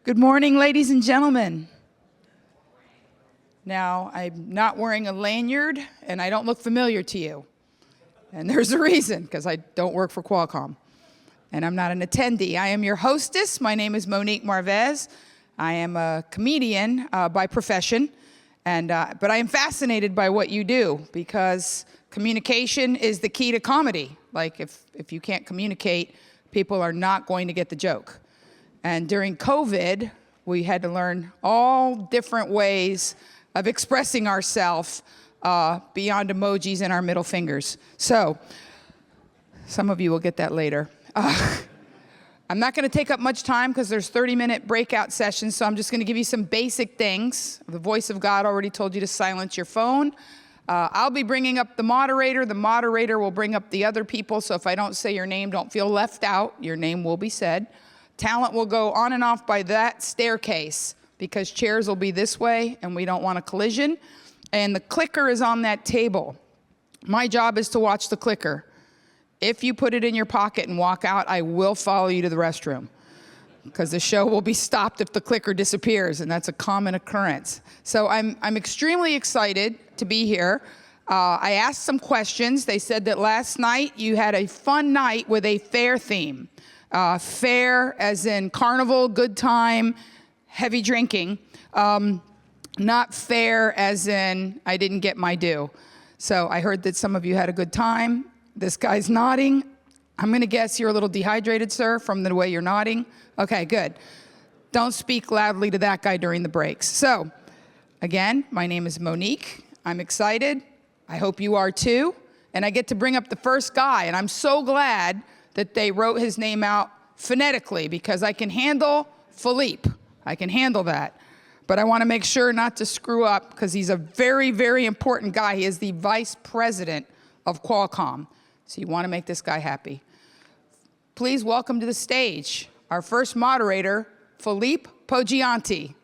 Good morning, ladies and gentlemen. Now, I'm not wearing a lanyard, and I don't look familiar to you. And there's a reason, because I don't work for Qualcomm. And I'm not an attendee. I am your hostess. My name is Monique Marvez. I am a comedian by profession, but I am fascinated by what you do, because communication is the key to comedy. Like, if you can't communicate, people are not going to get the joke. And during COVID, we had to learn all different ways of expressing ourselves beyond emojis and our middle fingers. So, some of you will get that later. I'm not going to take up much time because there's 30-minute breakout sessions, so I'm just going to give you some basic things. The voice of God already told you to silence your phone. I'll be bringing up the moderator. The moderator will bring up the other people, so if I don't say your name, don't feel left out. Your name will be said. Talent will go on and off by that staircase because chairs will be this way and we don't want a collision. And the clicker is on that table. My job is to watch the clicker. If you put it in your pocket and walk out, I will follow you to the restroom because the show will be stopped if the clicker disappears, and that's a common occurrence. So I'm extremely excited to be here. I asked some questions. They said that last night you had a fun night with a fair theme. Fair as in carnival, good time, heavy drinking. Not fair as in I didn't get my due. So I heard that some of you had a good time. This guy's nodding. I'm going to guess you're a little dehydrated, sir, from the way you're nodding. Okay, good. Don't speak loudly to that guy during the breaks. So, again, my name is Monique. I'm excited. I hope you are too. And I get to bring up the first guy, and I'm so glad that they wrote his name out phonetically because I can handle Philippe. I can handle that. But I want to make sure not to screw up because he's a very, very important guy. He is the vice president of Qualcomm. So you want to make this guy happy. Please welcome to the stage our first moderator, Philippe Poggianti.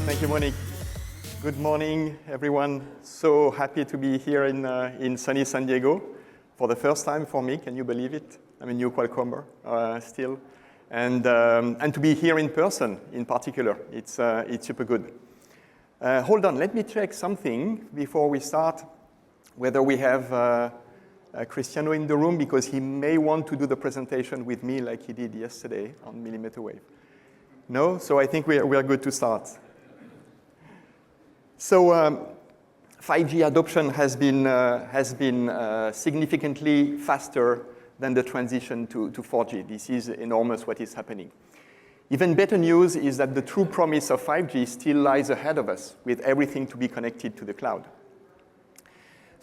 Thank you, Monique. Good morning, everyone. So happy to be here in sunny San Diego for the first time for me. Can you believe it? I'm a new Qualcommer still. And to be here in person in particular, it's super good. Hold on, let me check something before we start, whether we have Cristiano in the room, because he may want to do the presentation with me like he did yesterday on mmWave. No? So I think we are good to start. So 5G adoption has been significantly faster than the transition to 4G. This is enormous what is happening. Even better news is that the true promise of 5G still lies ahead of us with everything to be connected to the cloud.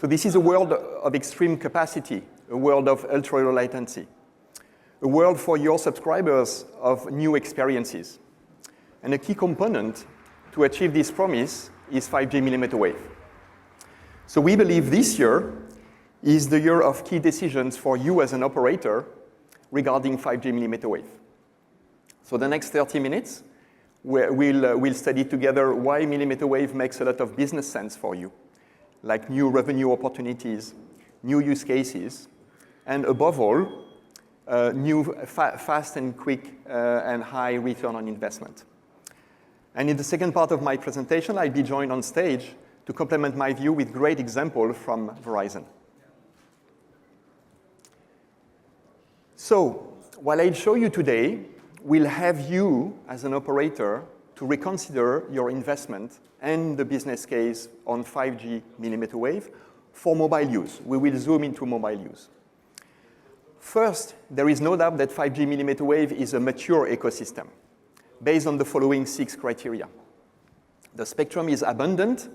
So this is a world of extreme capacity, a world of ultra-low latency, a world for your subscribers of new experiences. And a key component to achieve this promise is 5G mmWave. So we believe this year is the year of key decisions for you as an operator regarding 5G mmWave. So the next 30 minutes, we'll study together why mmWave makes a lot of business sense for you, like new revenue opportunities, new use cases, and above all, new fast and quick and high return on investment. And in the second part of my presentation, I'll be joined on stage to complement my view with great example from Verizon. So, what I'll show you today will have you, as an operator, to reconsider your investment and the business case on 5G mmWave for mobile use. We will zoom into mobile use. First, there is no doubt that 5G mmWave is a mature ecosystem based on the following 6 criteria. The spectrum is abundant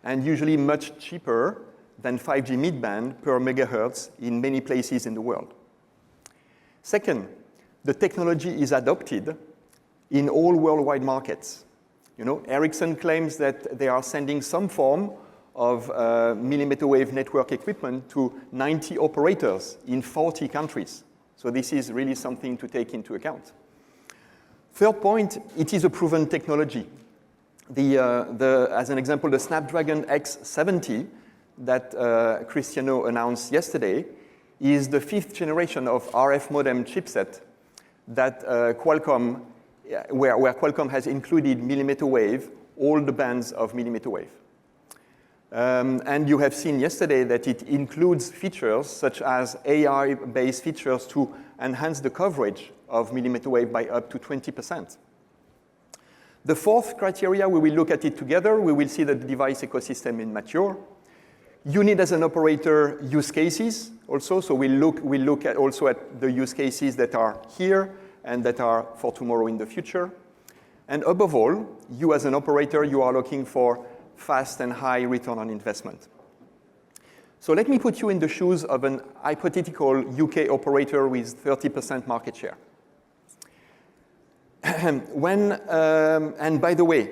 and usually much cheaper than 5G midband per megahertz in many places in the world. Second, the technology is adopted in all worldwide markets. You know, Ericsson claims that they are sending some form of mmWave network equipment to 90 operators in 40 countries. So this is really something to take into account. Third point, it is a proven technology. As an example, the Snapdragon X70 that Cristiano announced yesterday is the 5th generation of RF modem chipset that Qualcomm, where Qualcomm has included mmWave, all the bands of mmWave. And you have seen yesterday that it includes features such as AI-based features to enhance the coverage of mmWave by up to 20%. The fourth criteria, we will look at it together. We will see that the device ecosystem is mature. You need, as an operator, use cases also. So we'll look at also at the use cases that are here and that are for tomorrow in the future. And above all, you as an operator, you are looking for fast and high return on investment. So let me put you in the shoes of an hypothetical UK operator with 30% market share. And by the way,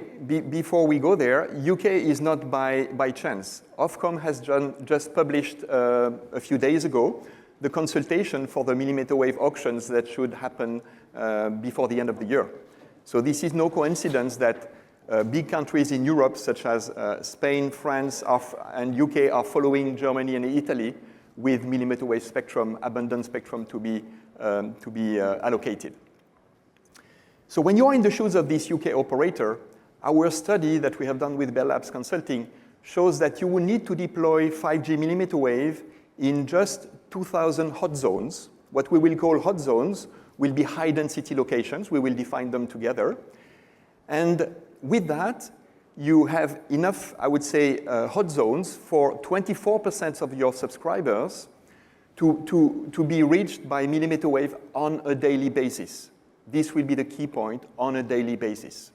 before we go there, UK is not by chance. Ofcom has just published a few days ago the consultation for the mmWave auctions that should happen before the end of the year. So this is no coincidence that big countries in Europe, such as Spain, France, and UK, are following Germany and Italy with mmWave spectrum, abundant spectrum to be allocated. So when you are in the shoes of this UK operator, our study that we have done with Bell Labs Consulting shows that you will need to deploy 5G mmWave in just 2,000 hot zones. What we will call hot zones will be high-density locations. We will define them together. And with that, you have enough, I would say, hot zones for 24% of your subscribers to be reached by mmWave on a daily basis. This will be the key point, on a daily basis.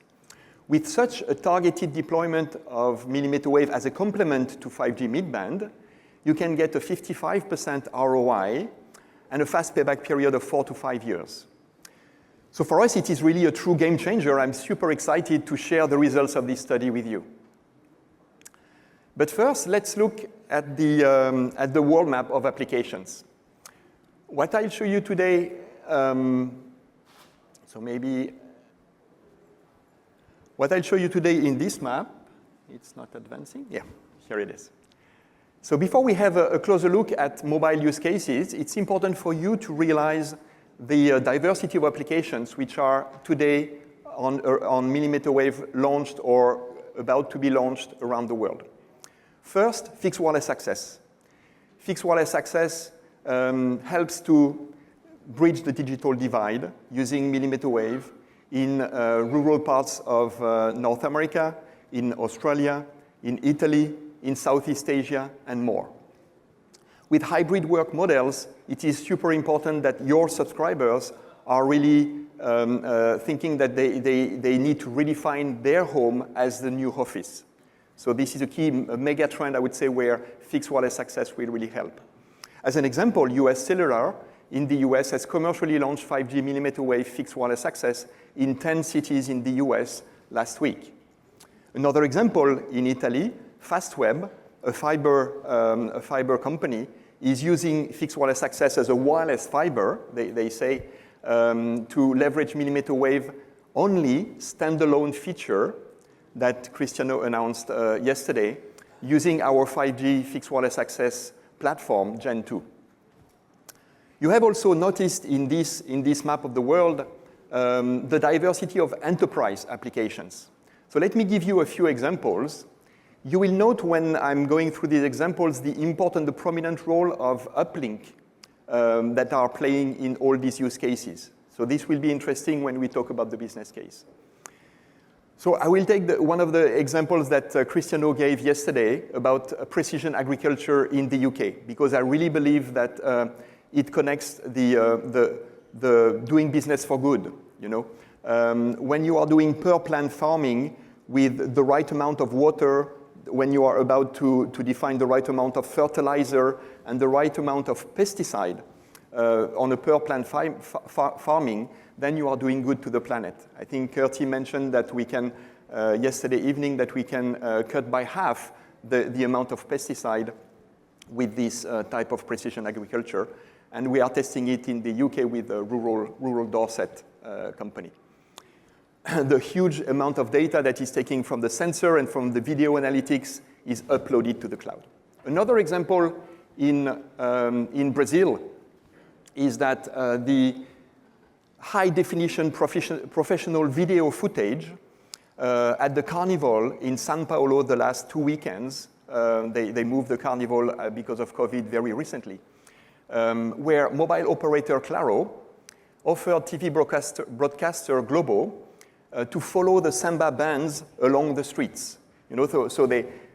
With such a targeted deployment of mmWave as a complement to 5G midband, you can get a 55% ROI and a fast payback period of 4 to 5 years. So for us, it is really a true game changer. I'm super excited to share the results of this study with you. But first, let's look at the world map of applications. What I'll show you today, what I'll show you today in this map, it's not advancing. Yeah, here it is. So before we have a closer look at mobile use cases, it's important for you to realize the diversity of applications which are today on mmWave launched or about to be launched around the world. First, fixed wireless access. Fixed wireless access helps to bridge the digital divide using mmWave in rural parts of North America, in Australia, in Italy, in Southeast Asia, and more. With hybrid work models, it is super important that your subscribers are really thinking that they need to redefine their home as the new office. So this is a mega trend, I would say, where fixed wireless access will really help. As an example, US Cellular in the US has commercially launched 5G mmWave fixed wireless access in 10 cities in the US last week. Another example, in Italy, Fastweb, a fiber company, is using fixed wireless access as a wireless fiber, they say, to leverage mmWave only standalone feature that Cristiano announced yesterday, using our 5G fixed wireless access platform, Gen 2. You have also noticed in this map of the world the diversity of enterprise applications. So let me give you a few examples. You will note when I'm going through these examples the prominent role of uplink that are playing in all these use cases. So this will be interesting when we talk about the business case. So I will take one of the examples that Cristiano gave yesterday about precision agriculture in the UK, because I really believe that it connects the doing business for good. You know, when you are doing per plant farming with the right amount of water, when you are about to define the right amount of fertilizer and the right amount of pesticide on a per plant farming, then you are doing good to the planet. I think Curti mentioned that we can, yesterday evening, that we can cut by half the amount of pesticide with this type of precision agriculture. And we are testing it in the UK with a rural Dorset company. the huge amount of data that is taken from the sensor and from the video analytics is uploaded to the cloud. Another example in Brazil is that the high-definition professional video footage at the carnival in São Paulo the last 2 weekends, they moved the carnival because of COVID very recently, where mobile operator Claro offered TV broadcaster Globo to follow the samba bands along the streets. So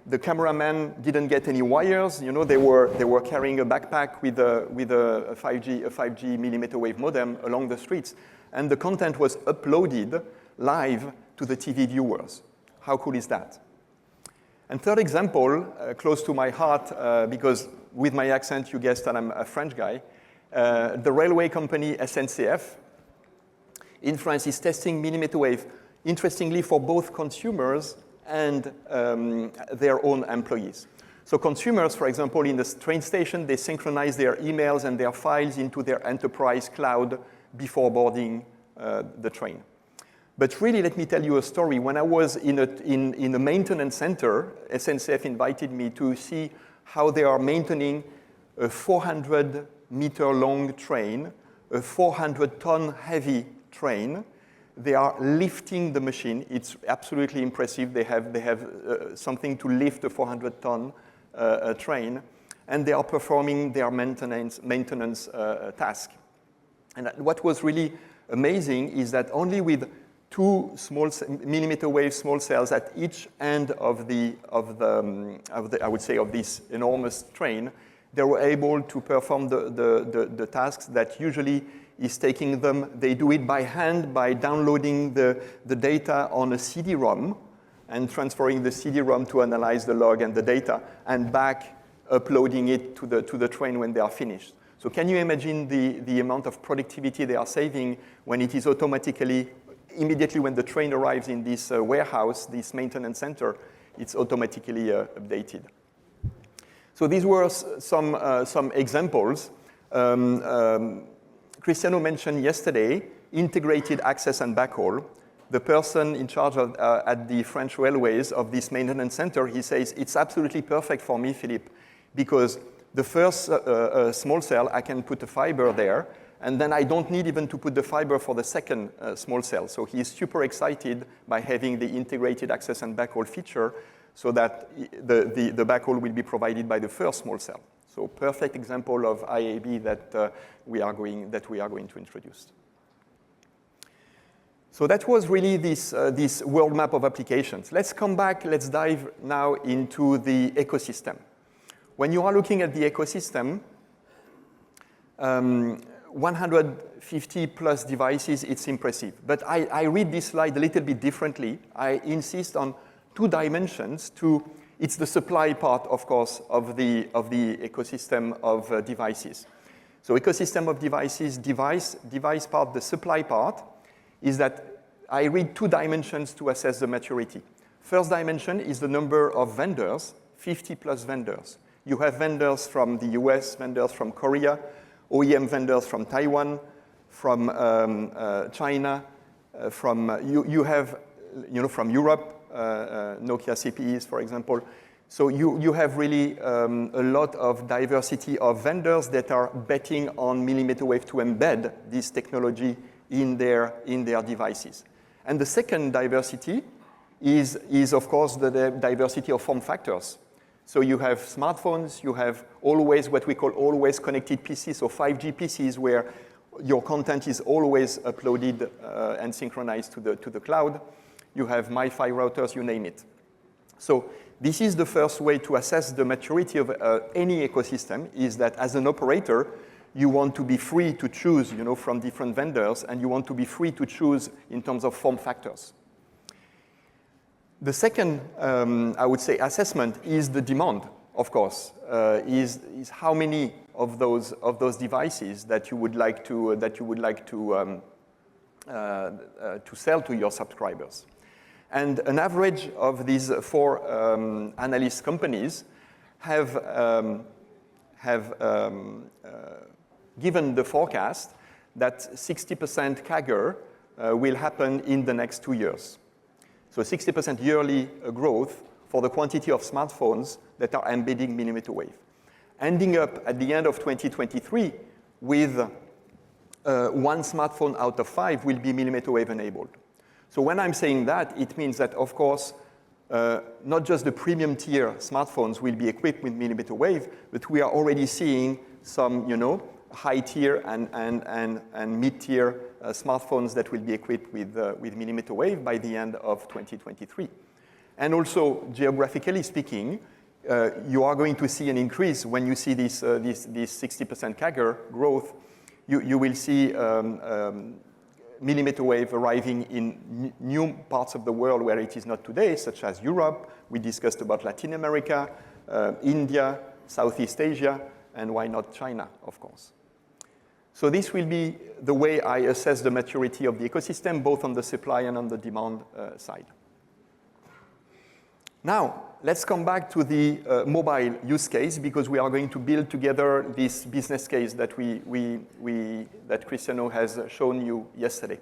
the cameraman didn't get any wires. They were carrying a backpack with a 5G millimeter wave modem along the streets, and the content was uploaded live to the TV viewers. How cool is that? And third example, close to my heart, because with my accent you guessed that I'm a French guy, the railway company SNCF in France is testing millimeter wave, interestingly, for both consumers and their own employees. So consumers, for example, in the train station, they synchronize their emails and their files into their enterprise cloud before boarding the train. But really, let me tell you a story. When I was in a maintenance center, SNCF invited me to see how they are maintaining a 400-meter-long train, a 400-ton heavy train. They are lifting the machine. It's absolutely impressive. They have something to lift a 400-ton train, and they are performing their maintenance task. And what was really amazing is that only with 2 small millimeter wave small cells at each end of I would say of this enormous train, they were able to perform the tasks that usually is taking them. They do it by hand by downloading the data on a CD-ROM and transferring the CD-ROM to analyze the log and the data, and back uploading it to the train when they are finished. So can you imagine the amount of productivity they are saving when it is automatically, immediately when the train arrives in this warehouse, this maintenance center, it's automatically updated. So these were some examples. Cristiano mentioned yesterday integrated access and backhaul. The person in charge of, at the French Railways of this maintenance center, he says, it's absolutely perfect for me, Philippe, because the first small cell, I can put a fiber there, and then I don't need even to put the fiber for the second small cell. So he's super excited by having the integrated access and backhaul feature so that the backhaul will be provided by the first small cell. So perfect example of IAB that we are going to introduce. So that was really this world map of applications. Let's come back, let's dive now into the ecosystem. When you are looking at the ecosystem, 150 plus devices, it's impressive. But I read this slide a little bit differently. I insist on 2 dimensions. It's the supply part, of course, of the ecosystem of devices. So ecosystem of devices, device part, the supply part, is that I read 2 dimensions to assess the maturity. First dimension is the number of vendors, 50 plus vendors. You have vendors from the US, vendors from Korea, OEM vendors from Taiwan, from China, you have from Europe, Nokia CPEs, for example. So you have really a lot of diversity of vendors that are betting on millimeter wave to embed this technology in their devices. And the second diversity is of course the diversity of form factors. So you have smartphones, you have always what we call always connected PCs, so 5G PCs where your content is always uploaded and synchronized to the cloud. You have MiFi routers, you name it. So this is the first way to assess the maturity of any ecosystem, is that as an operator, you want to be free to choose from different vendors, and you want to be free to choose in terms of form factors. The second, I would say, assessment is the demand, of course, is how many of those devices that you would like to sell to your subscribers. And an average of these 4 analyst companies have given the forecast that 60% CAGR will happen in the next 2 years. So 60% yearly growth for the quantity of smartphones that are embedding millimeter wave. Ending up at the end of 2023 with 1 smartphone out of 5 will be millimeter wave enabled. So when I'm saying that, it means that, of course, not just the premium tier smartphones will be equipped with millimeter wave, but we are already seeing some, high tier and mid tier smartphones that will be equipped with millimeter wave by the end of 2023. And also, geographically speaking, you are going to see an increase when you see this 60% CAGR growth. You will see millimeter wave arriving in new parts of the world where it is not today, such as Europe. We discussed about Latin America, India, Southeast Asia, and why not China, of course. So this will be the way I assess the maturity of the ecosystem, both on the supply and on the demand side. Now, let's come back to the mobile use case, because we are going to build together this business case that that Cristiano has shown you yesterday.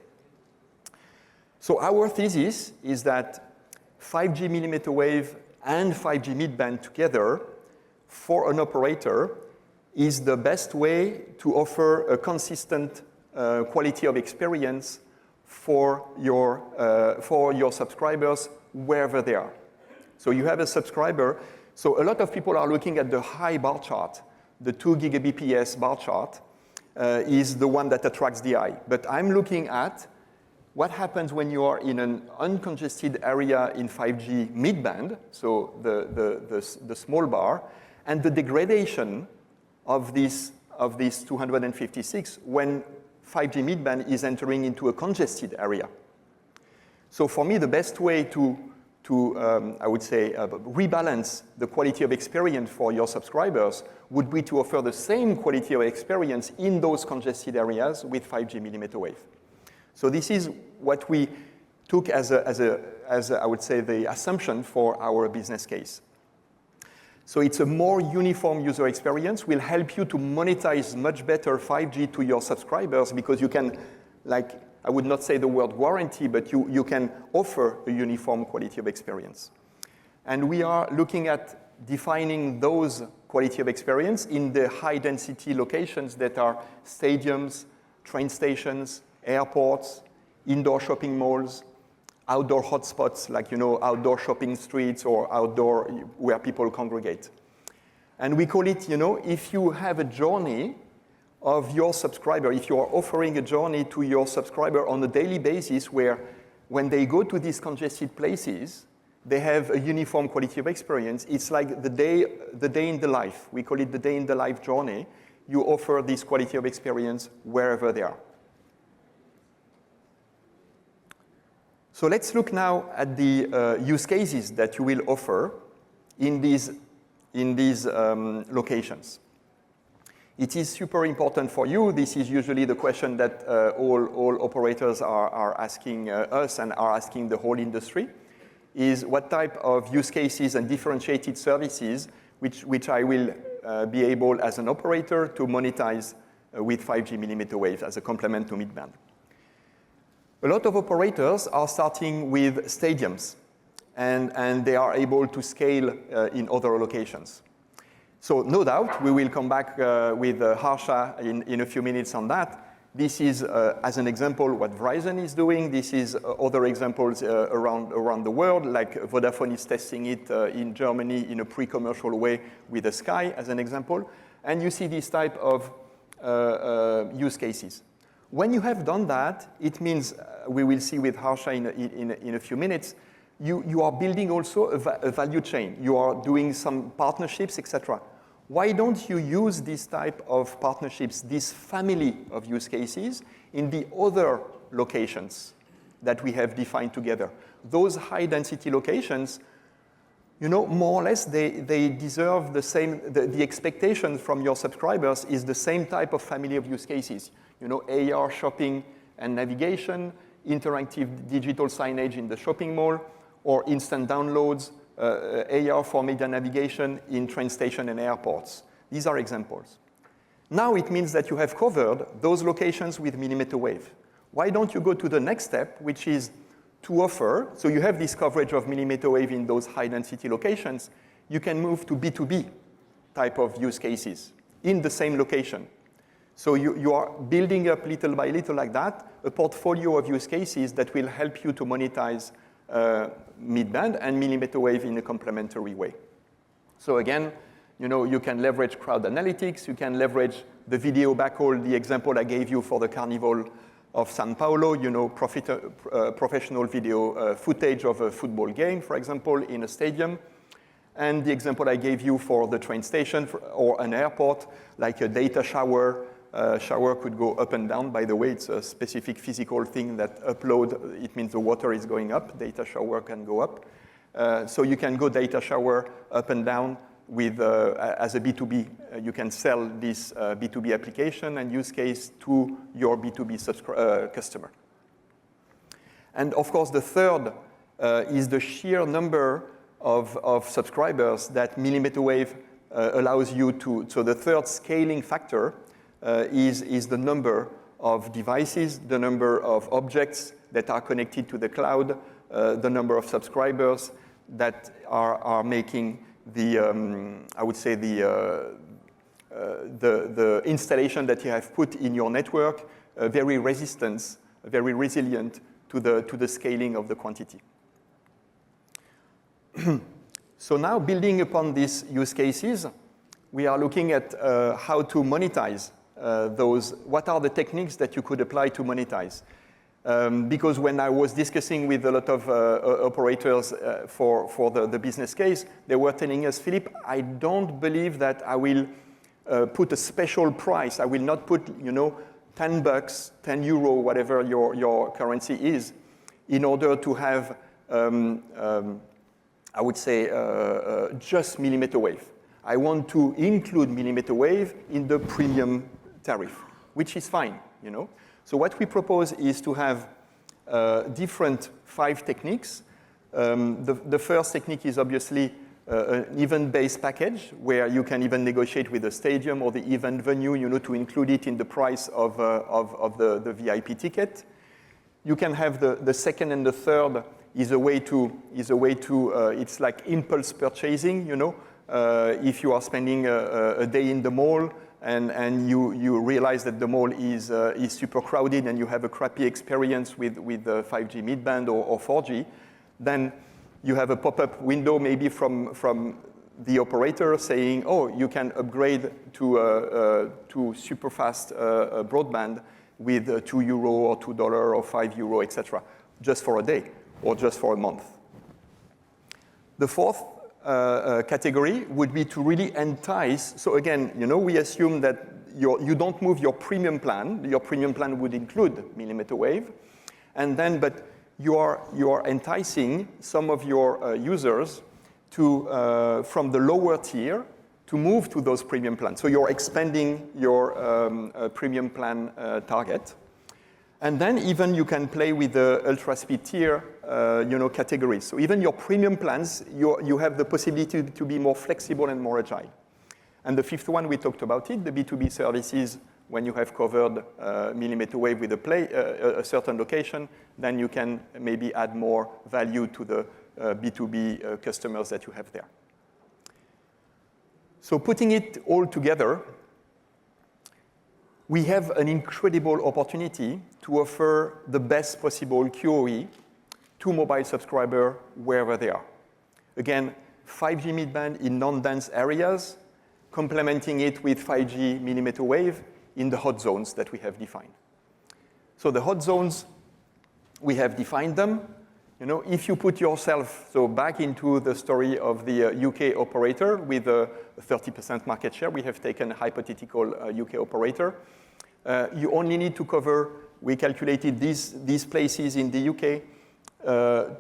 So our thesis is that 5G millimeter wave and 5G midband together for an operator is the best way to offer a consistent quality of experience for your subscribers wherever they are. So you have a subscriber. So a lot of people are looking at the high bar chart. The 2 Gbps bar chart is the one that attracts the eye. But I'm looking at what happens when you are in an uncongested area in 5G midband, so the small bar, and the degradation of this 256 when 5G midband is entering into a congested area. So for me, the best way to I would say, rebalance the quality of experience for your subscribers would be to offer the same quality of experience in those congested areas with 5G millimeter wave. So this is what we took as I would say, the assumption for our business case. So it's a more uniform user experience, will help you to monetize much better 5G to your subscribers, because you can, I would not say the word warranty, but you can offer a uniform quality of experience. And we are looking at defining those quality of experience in the high density locations that are stadiums, train stations, airports, indoor shopping malls, outdoor hotspots like, outdoor shopping streets or outdoor where people congregate. And we call it, if you have a journey of your subscriber, if you are offering a journey to your subscriber on a daily basis where when they go to these congested places, they have a uniform quality of experience. It's like the day in the life. We call it the day in the life journey. You offer this quality of experience wherever they are. So let's look now at the use cases that you will offer in these locations. It is super important for you. This is usually the question that all operators are asking us and are asking the whole industry, is what type of use cases and differentiated services which I will be able as an operator to monetize with 5G millimeter wave as a complement to midband. A lot of operators are starting with stadiums, and they are able to scale in other locations. So no doubt, we will come back with Harsha in a few minutes on that. This is, as an example, what Verizon is doing. This is other examples around the world, like Vodafone is testing it in Germany in a pre-commercial way with Sky, as an example. And you see this type of use cases. When you have done that, it means, we will see with Harsha in a few minutes, you are building also a value chain. You are doing some partnerships, etc. Why don't you use this type of partnerships, this family of use cases, in the other locations that we have defined together? Those high-density locations, more or less, they deserve the same, the expectation from your subscribers is the same type of family of use cases. AR shopping and navigation, interactive digital signage in the shopping mall, or instant downloads, AR for media navigation in train station and airports. These are examples. Now it means that you have covered those locations with millimeter wave. Why don't you go to the next step, which is to offer, so you have this coverage of millimeter wave in those high density locations, you can move to B2B type of use cases in the same location. So you are building up little by little like that, a portfolio of use cases that will help you to monetize mid-band and millimeter wave in a complementary way. So again, you can leverage crowd analytics, you can leverage the video backhaul, the example I gave you for the Carnival of São Paulo, professional video footage of a football game, for example, in a stadium. And the example I gave you for the train station or an airport, like a data shower. Shower could go up and down. By the way, it's a specific physical thing that upload, it means the water is going up. Data shower can go up. So you can go data shower up and down with, as a B2B. You can sell this B2B application and use case to your B2B customer. And of course, the third is the sheer number of subscribers that millimeter wave allows you to. So the third scaling factor is the number of devices, the number of objects that are connected to the cloud, the number of subscribers that are making the, I would say, the installation that you have put in your network very resistant, very resilient to the scaling of the quantity. So now, building upon these use cases, we are looking at how to monetize those. What are the techniques that you could apply to monetize? Because when I was discussing with a lot of operators for the business case, they were telling us, Philippe, I don't believe that I will put a special price. I will not put, $10, 10 euro, whatever your currency is, in order to have, I would say, just millimeter wave. I want to include millimeter wave in the premium tariff, which is fine, So what we propose is to have different 5 techniques. The first technique is obviously an event-based package, where you can even negotiate with the stadium or the event venue, to include it in the price of the VIP ticket. You can have the second and the third is a way to it's like impulse purchasing, if you are spending a day in the mall and you realize that the mall is super crowded and you have a crappy experience with 5G mid-band or 4G, then you have a pop-up window maybe from the operator saying, oh, you can upgrade to super fast broadband with €2 or $2 or €5, etc., just for a day or just for a month. The fourth category would be to really entice. So again, we assume that you don't move your premium plan. Your premium plan would include millimeter wave, but you are enticing some of your users to from the lower tier to move to those premium plans. So you're expanding your premium plan target. And then even you can play with the ultra-speed tier categories. So even your premium plans, you have the possibility to be more flexible and more agile. And the fifth one, we talked about it, the B2B services. When you have covered millimeter wave with a certain location, then you can maybe add more value to the B2B customers that you have there. So putting it all together, we have an incredible opportunity to offer the best possible QoE to mobile subscribers wherever they are. Again, 5G mid-band in non-dense areas, complementing it with 5G millimeter wave in the hot zones that we have defined. So the hot zones, we have defined them. If you put yourself back into the story of the UK operator with a 30% market share, we have taken a hypothetical UK operator. You only need to cover, we calculated these places in the UK,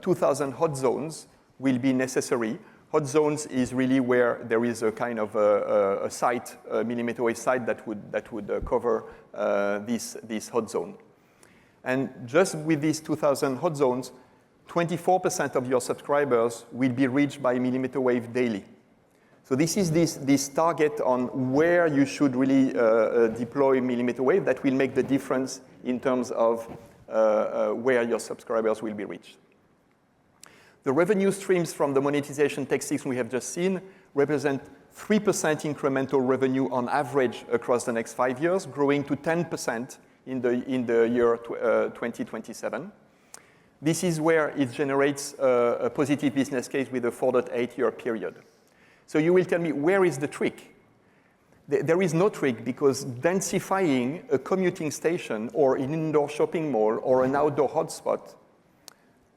2,000 hot zones will be necessary. Hot zones is really where there is a kind of a site, a millimeter wave site that would cover this hot zone. And just with these 2,000 hot zones, 24% of your subscribers will be reached by millimeter wave daily. So this is this target on where you should really deploy millimeter wave that will make the difference in terms of where your subscribers will be reached. The revenue streams from the monetization tactics we have just seen represent 3% incremental revenue on average across the next 5 years, growing to 10% in the year 2027. This is where it generates a positive business case with a 4.8-year period. So you will tell me, where is the trick? There is no trick, because densifying a commuting station or an indoor shopping mall or an outdoor hotspot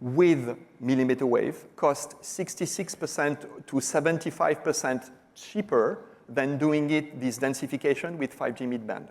with millimeter wave costs 66% to 75% cheaper than doing this densification with 5G mid-band.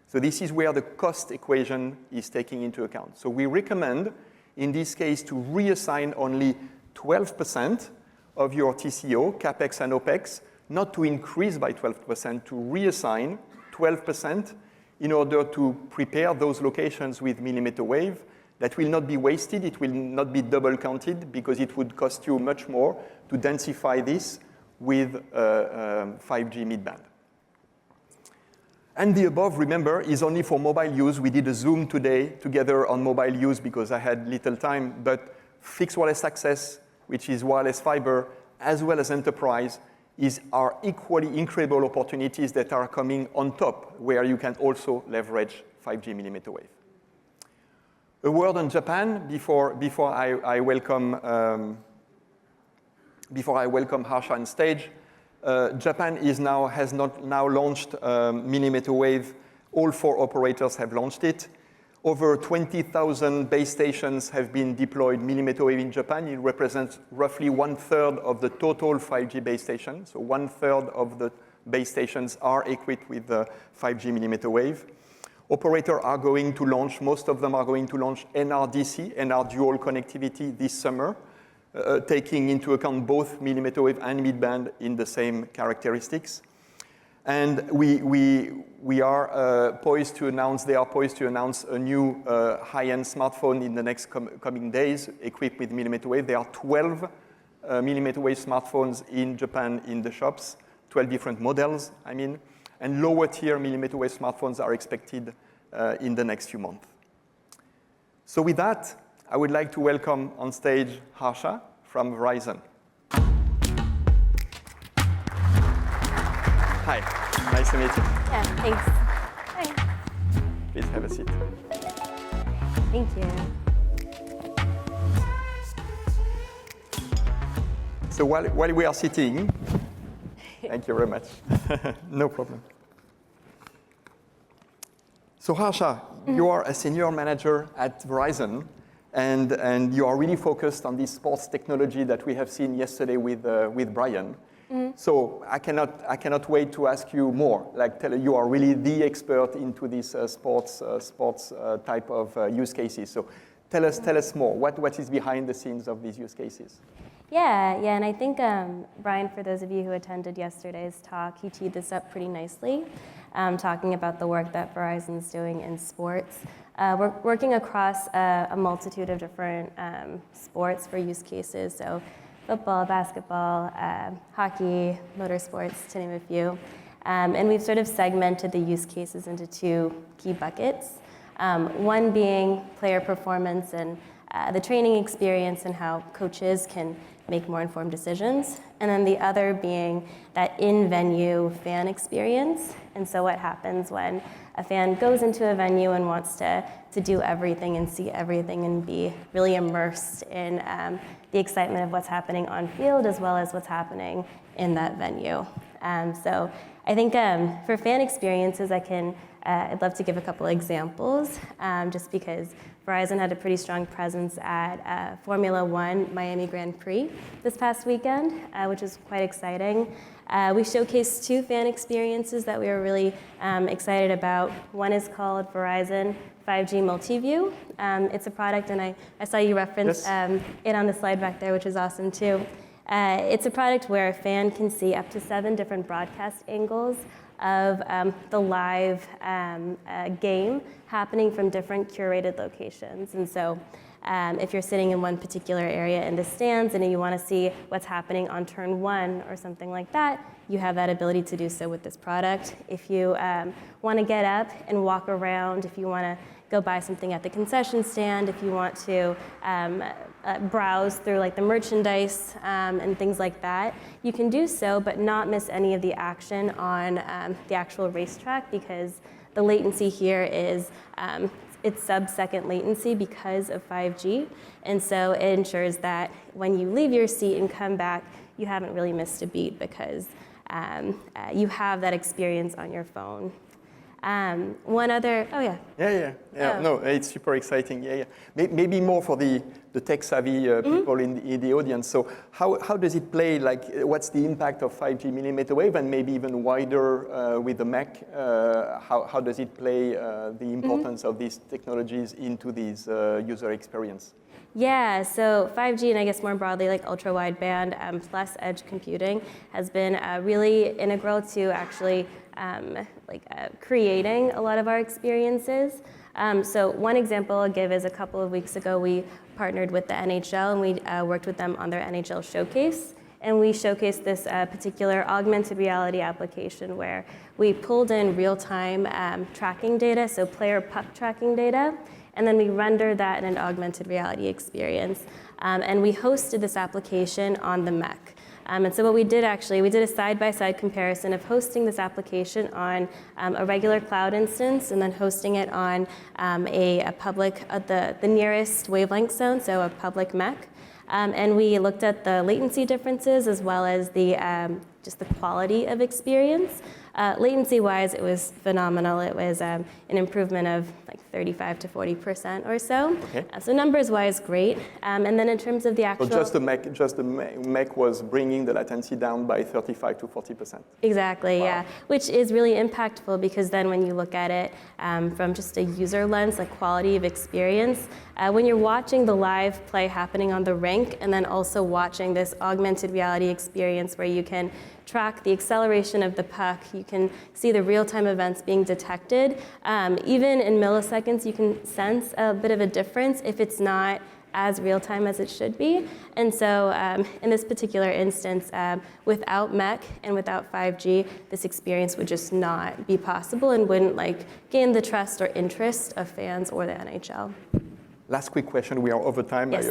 So this is where the cost equation is taking into account. So we recommend, in this case, to reassign only 12% of your TCO, CapEx and OpEx, not to increase by 12%, to reassign 12% in order to prepare those locations with millimeter wave. That will not be wasted, it will not be double counted, because it would cost you much more to densify this with 5G mid-band. And the above, remember, is only for mobile use. We did a Zoom today together on mobile use because I had little time, but fixed wireless access, which is wireless fiber, as well as enterprise, are equally incredible opportunities that are coming on top, where you can also leverage 5G millimeter wave. A word on Japan before I welcome Harsha on stage. Japan has now launched millimeter wave. All 4 operators have launched it. Over 20,000 base stations have been deployed millimeter wave in Japan. It represents roughly 1/3 of the total 5G base stations. So 1/3 of the base stations are equipped with 5G millimeter wave. Operators are going to launch, most of them are going to launch NRDC, NR dual connectivity this summer, taking into account both millimeter wave and mid-band in the same characteristics. And we are poised to announce, they are poised to announce a new high-end smartphone in the next coming days equipped with millimeter wave. There are 12 millimeter wave smartphones in Japan in the shops, 12 different models, and lower tier millimeter wave smartphones are expected in the next few months. So with that, I would like to welcome on stage Harsha from Verizon. Hi, nice to meet you. Yeah, thanks. Hi. Please have a seat. Thank you. So while we are sitting, thank you very much. No problem. So Harsha, you are a senior manager at Verizon, and you are really focused on this sports technology that we have seen yesterday with Brian. So I cannot wait to ask you more. You are really the expert into this sports type of use cases. So tell us more. What is behind the scenes of these use cases? Yeah, and I think Brian, for those of you who attended yesterday's talk, he teed this up pretty nicely, talking about the work that Verizon's doing in sports. We're working across a multitude of different sports for use cases. So football, basketball, hockey, motorsports, to name a few. And we've sort of segmented the use cases into 2 key buckets. One being player performance and the training experience and how coaches can make more informed decisions. And then the other being that in-venue fan experience. And so what happens when a fan goes into a venue and wants to do everything and see everything and be really immersed in the excitement of what's happening on field as well as what's happening in that venue. So I think for fan experiences, I'd love to give a couple examples, just because Verizon had a pretty strong presence at Formula One Miami Grand Prix this past weekend, which is quite exciting. We showcased 2 fan experiences that we were really excited about. One is called Verizon 5G Multiview. It's a product, and I saw you reference it on the slide back there, which is awesome too. It's a product where a fan can see up to 7 different broadcast angles of the live game happening from different curated locations. And so if you're sitting in one particular area in the stands and you want to see what's happening on turn 1 or something like that, you have that ability to do so with this product. If you want to get up and walk around, if you want to go buy something at the concession stand, if you want to browse through like the merchandise and things like that, you can do so, but not miss any of the action on the actual racetrack, because the latency here is it's sub-second latency because of 5G. And so it ensures that when you leave your seat and come back, you haven't really missed a beat, because you have that experience on your phone. One other, oh yeah. Yeah. Oh. No, it's super exciting. Yeah. Maybe more for the tech-savvy people in the audience. So how does it play? Like, what's the impact of 5G mmWave, and maybe even wider with the Mac? How does it play the importance of these technologies into these user experience? Yeah, so 5G, and I guess more broadly like ultra-wideband plus edge computing, has been really integral to actually creating a lot of our experiences. So one example I'll give is a couple of weeks ago we partnered with the NHL, and we worked with them on their NHL showcase. And we showcased this particular augmented reality application where we pulled in real-time tracking data, so player puck tracking data, and then we rendered that in an augmented reality experience. And we hosted this application on the Mac. And so what we did we did a side-by-side comparison of hosting this application on a regular cloud instance, and then hosting it on a public, the nearest wavelength zone, so a public Mac. And we looked at the latency differences as well as the just the quality of experience. Latency-wise, it was phenomenal. It was an improvement of like 35 to 40% or so. Okay. So numbers-wise, great. And then in terms of the actual... So just the Mac was bringing the latency down by 35 to 40%. Exactly, wow. Yeah. Which is really impactful, because then when you look at it from just a user lens, like quality of experience, when you're watching the live play happening on the rink, and then also watching this augmented reality experience where you can track the acceleration of the puck, you can see the real-time events being detected. Even in milliseconds, you can sense a bit of a difference if it's not as real-time as it should be. And so in this particular instance, without MEC and without 5G, this experience would just not be possible and wouldn't gain the trust or interest of fans or the NHL. Last quick question. We are over time. Yes.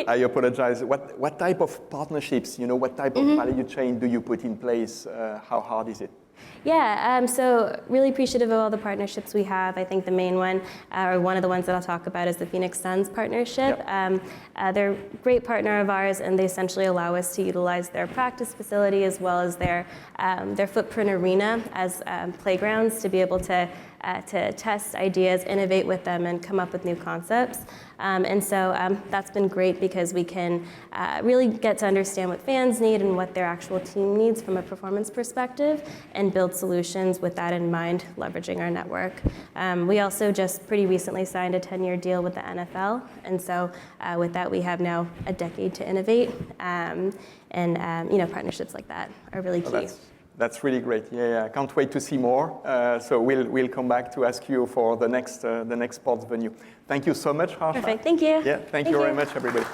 I apologize. What type of partnerships, what type of value chain do you put in place? How hard is it? Yeah, so really appreciative of all the partnerships we have. I think the main one, or one of the ones that I'll talk about, is the Phoenix Suns partnership. Yep. They're a great partner of ours, and they essentially allow us to utilize their practice facility as well as their footprint arena as playgrounds to be able to test ideas, innovate with them, and come up with new concepts. And so that's been great, because we can really get to understand what fans need and what their actual team needs from a performance perspective, and build solutions with that in mind, leveraging our network. We also just pretty recently signed a 10-year deal with the NFL, and so with that we have now a decade to innovate, and partnerships like that are really key. That's really great. Yeah, I can't wait to see more. So we'll come back to ask you for the next sports venue. Thank you so much, Harsha. Perfect. Thank you. Yeah, thank you very much, everybody.